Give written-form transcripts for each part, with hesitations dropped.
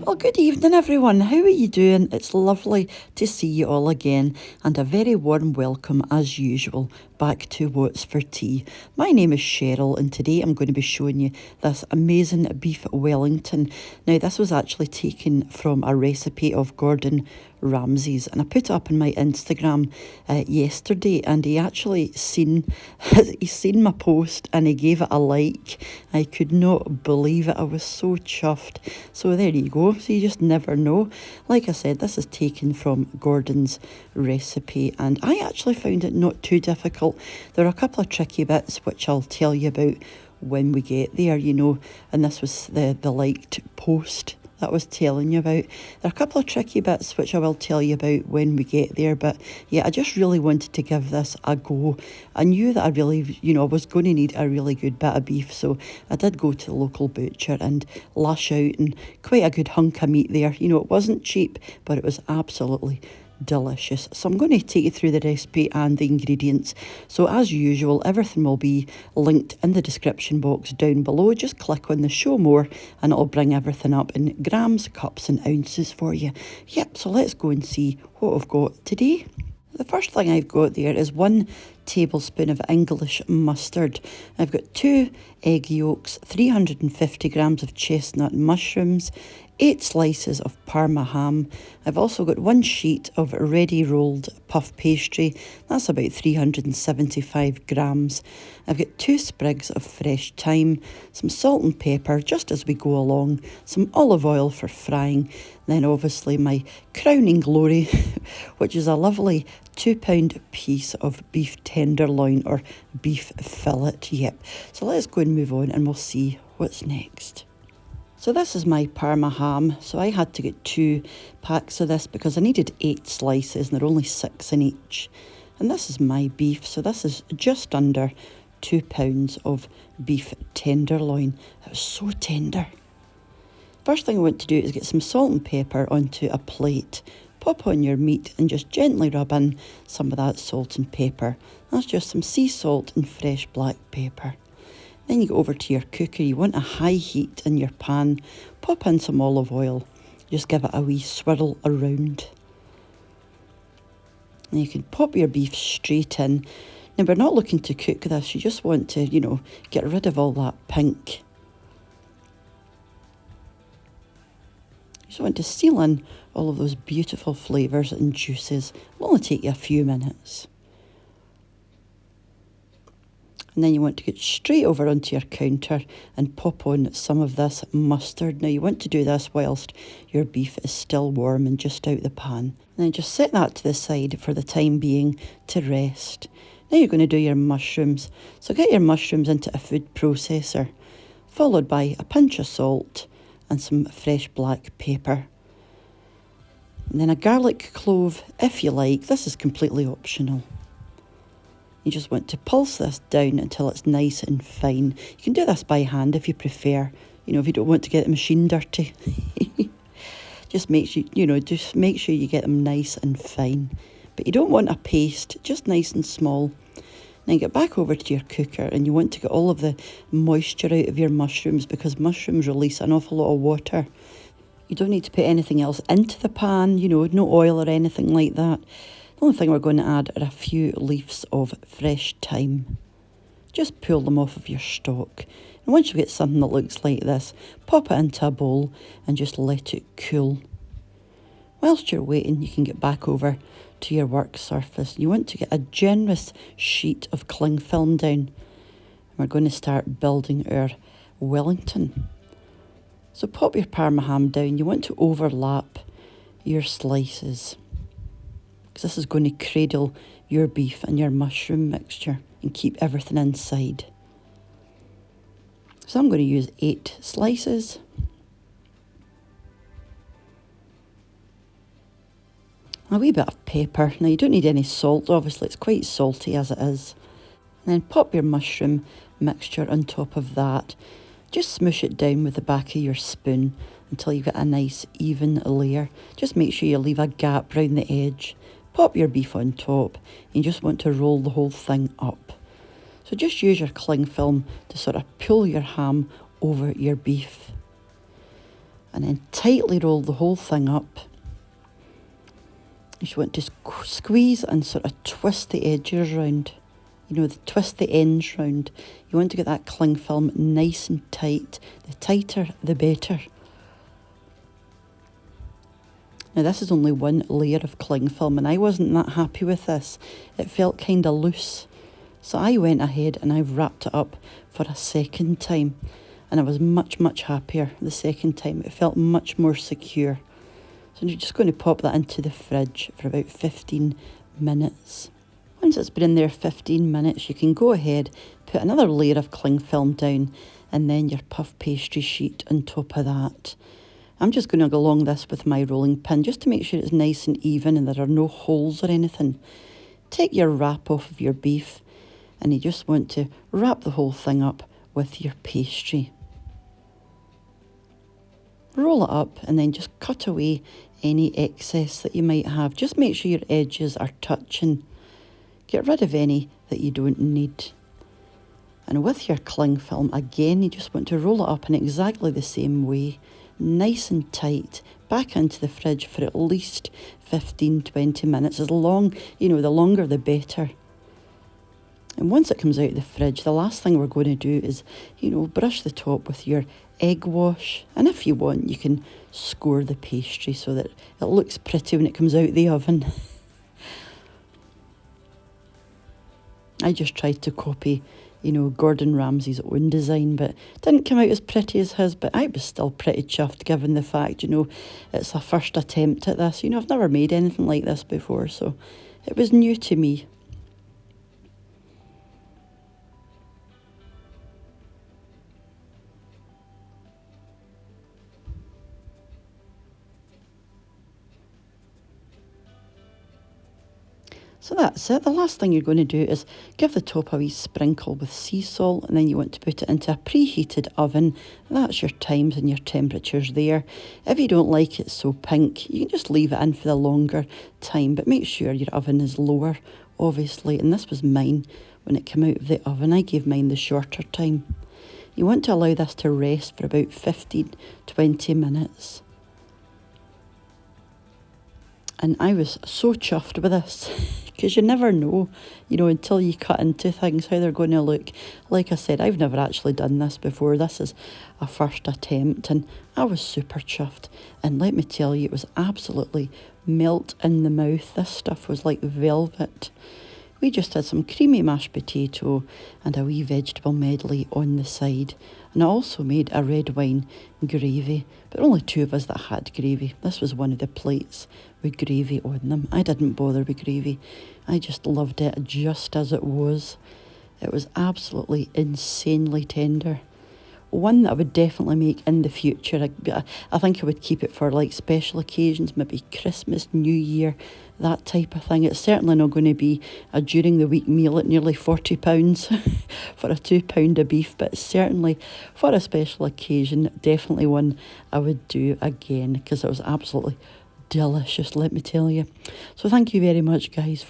Well, good evening, everyone. How are you doing? It's lovely to see you all again, and a very warm welcome, as usual, back to What's for Tea. My name is Cheryl, and today I'm going to be showing you this amazing beef Wellington. Now, this was actually taken from a recipe of Gordon Ramsays, and I put it up on my Instagram yesterday, and he actually seen my post and he gave it a like. I could not believe it. I was so chuffed. So there you go. So you just never know. Like I said, this is taken from Gordon's recipe, and I actually found it not too difficult. There are a couple of tricky bits which I'll tell you about when we get there, you know, and this was the liked post that I was telling you about. There are a couple of tricky bits which I will tell you about when we get there, but yeah, I just really wanted to give this a go. I knew that I really, I was going to need a really good bit of beef, so I did go to the local butcher and lash out and quite a good hunk of meat there. It wasn't cheap, but it was absolutely delicious. So I'm going to take you through the recipe and the ingredients. So as usual, everything will be linked in the description box down below. Just click on the show more and it'll bring everything up in grams, cups and ounces for you. Yep, so let's go and see what I've got today. The first thing I've got there is 1 tablespoon of English mustard. I've got 2 egg yolks, 350 grams of chestnut mushrooms, 8 slices of Parma ham. I've also got 1 sheet of ready rolled puff pastry. That's about 375 grams. I've got 2 sprigs of fresh thyme, some salt and pepper just as we go along, some olive oil for frying, then obviously my crowning glory, which is a lovely £2 piece of beef tenderloin or beef fillet. Yep. So let's go and move on and we'll see what's next. So this is my Parma ham. So I had to get 2 packs of this because I needed 8 slices and they're only 6 in each. And this is my beef. So this is just under 2 pounds of beef tenderloin. It was so tender. First thing I want to do is get some salt and pepper onto a plate. Pop on your meat and just gently rub in some of that salt and pepper. That's just some sea salt and fresh black pepper. Then you go over to your cooker. You want a high heat in your pan. Pop in some olive oil. Just give it a wee swirl around. And you can pop your beef straight in. Now we're not looking to cook this. You just want to, get rid of all that pink. You just want to seal in all of those beautiful flavours and juices. It'll only take you a few minutes. And then you want to get straight over onto your counter and pop on some of this mustard. Now you want to do this whilst your beef is still warm and just out the pan. And then just set that to the side for the time being to rest. Now you're going to do your mushrooms. So get your mushrooms into a food processor, followed by a pinch of salt and some fresh black pepper. And then a garlic clove if you like. This is completely optional. You just want to pulse this down until it's nice and fine. You can do this by hand if you prefer, if you don't want to get the machine dirty. Just make sure you get them nice and fine. But you don't want a paste, just nice and small. Then get back over to your cooker and you want to get all of the moisture out of your mushrooms because mushrooms release an awful lot of water. You don't need to put anything else into the pan, no oil or anything like that. The only thing we're going to add are a few leaves of fresh thyme. Just pull them off of your stock. And once you get something that looks like this, pop it into a bowl and just let it cool. Whilst you're waiting, you can get back over to your work surface. You want to get a generous sheet of cling film down. And we're going to start building our Wellington. So pop your Parma ham down. You want to overlap your slices, because this is going to cradle your beef and your mushroom mixture and keep everything inside. So I'm going to use 8 slices. A wee bit of pepper. Now you don't need any salt, obviously it's quite salty as it is. And then pop your mushroom mixture on top of that. Just smoosh it down with the back of your spoon until you get a nice even layer. Just make sure you leave a gap round the edge. Pop your beef on top. You just want to roll the whole thing up. So just use your cling film to sort of pull your ham over your beef. and then tightly roll the whole thing up. You want to squeeze and sort of twist the edges round. You know, twist the ends round. You want to get that cling film nice and tight. The tighter, the better. Now this is only one layer of cling film and I wasn't that happy with this. It felt kind of loose. So I went ahead and I wrapped it up for a second time. And I was much, much happier the second time. It felt much more secure. So you're just going to pop that into the fridge for about 15 minutes. Once it's been in there 15 minutes, you can go ahead, put another layer of cling film down and then your puff pastry sheet on top of that. I'm just going to go along this with my rolling pin just to make sure it's nice and even and there are no holes or anything. Take your wrap off of your beef and you just want to wrap the whole thing up with your pastry. Roll it up and then just cut away any excess that you might have. Just make sure your edges are touching. Get rid of any that you don't need. And with your cling film, again, you just want to roll it up in exactly the same way. Nice and tight, back into the fridge for at least 15-20 minutes. As long, the longer the better. And once it comes out of the fridge, the last thing we're going to do is, brush the top with your egg wash. And if you want, you can score the pastry so that it looks pretty when it comes out of the oven. I just tried to copy Gordon Ramsay's own design, but it didn't come out as pretty as his, but I was still pretty chuffed given the fact, it's a first attempt at this. I've never made anything like this before, so it was new to me. So that's it. The last thing you're going to do is give the top a wee sprinkle with sea salt and then you want to put it into a preheated oven. That's your times and your temperatures there. If you don't like it so pink, you can just leave it in for the longer time, but make sure your oven is lower, obviously. And this was mine when it came out of the oven. I gave mine the shorter time. You want to allow this to rest for about 15-20 minutes. And I was so chuffed with this because you never know, until you cut into things, how they're going to look. Like I said, I've never actually done this before. This is a first attempt and I was super chuffed. And let me tell you, it was absolutely melt in the mouth. This stuff was like velvet. We just had some creamy mashed potato and a wee vegetable medley on the side. And I also made a red wine gravy, but only 2 of us that had gravy. This was one of the plates with gravy on them. I didn't bother with gravy. I just loved it just as it was. It was absolutely insanely tender. One that I would definitely make in the future. I think I would keep it for like special occasions, maybe Christmas, New Year, that type of thing. It's certainly not going to be a during the week meal at nearly £40 for a £2 of beef, but certainly for a special occasion, definitely one I would do again because it was absolutely delicious, let me tell you. So thank you very much, guys,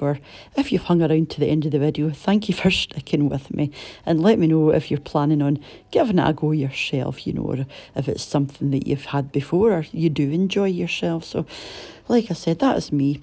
if you've hung around to the end of the video, thank you for sticking with me, and let me know if you're planning on giving it a go yourself, or if it's something that you've had before or you do enjoy yourself. So like I said, that is me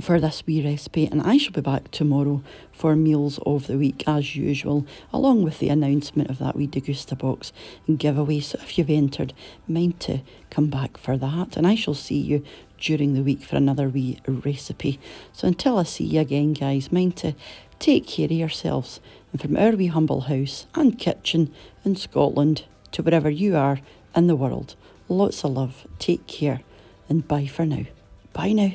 for this wee recipe, and I shall be back tomorrow for meals of the week as usual, along with the announcement of that wee degusta box and giveaway. So if you've entered, mind to come back for that, and I shall see you during the week for another wee recipe. So until I see you again, guys, mind to take care of yourselves, and from our wee humble house and kitchen in Scotland to wherever you are in the world, lots of love, take care, and bye for now. Bye now.